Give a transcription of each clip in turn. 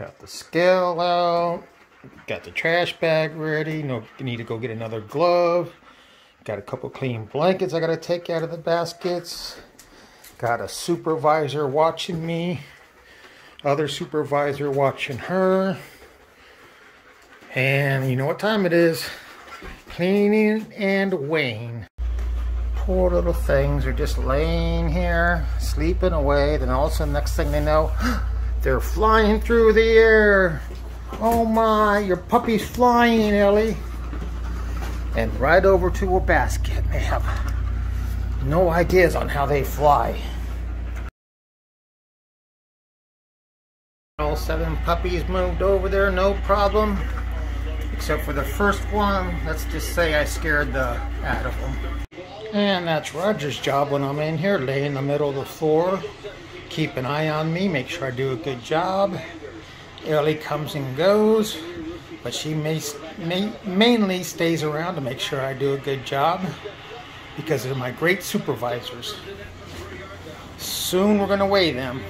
Got the scale out. Got the trash bag ready. No need to go get another glove. Got a couple clean blankets I gotta take out of the baskets. Got a supervisor watching me. Other supervisor watching her. And you know what time it is. Cleaning and weighing. Poor little things are just laying here, sleeping away. Then all of a sudden, next thing they know, they're flying through the air. Oh my, your puppy's flying, Ellie. And right over to a basket. They have no ideas on how they fly. All 7 puppies moved over there, no problem. Except for the first one. Let's just say I scared the out of them. And that's Roger's job when I'm in here. Lay in the middle of the floor. Keep an eye on me. Make sure I do a good job. Ellie comes and goes. But she mainly stays around to make sure I do a good job. Because they're my great supervisors. Soon we're going to weigh them.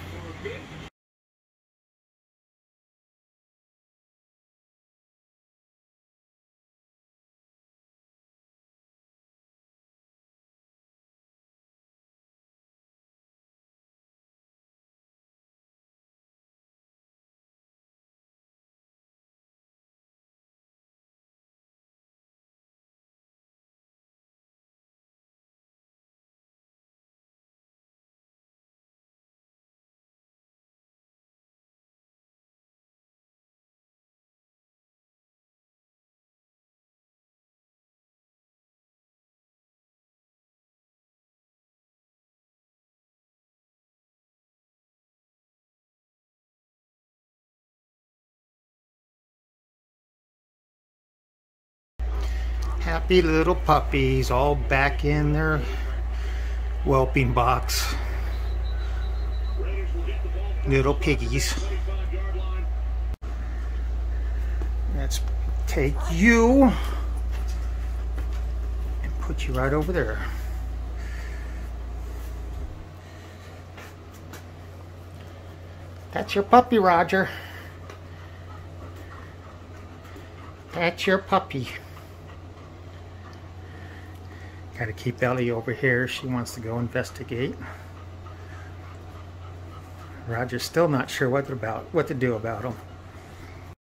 Happy little puppies all back in their whelping box. Little piggies. Let's take you and put you right over there. That's your puppy, Roger. That's your puppy. Got to keep Ellie over here. She wants to go investigate. Roger's still not sure what to do about him.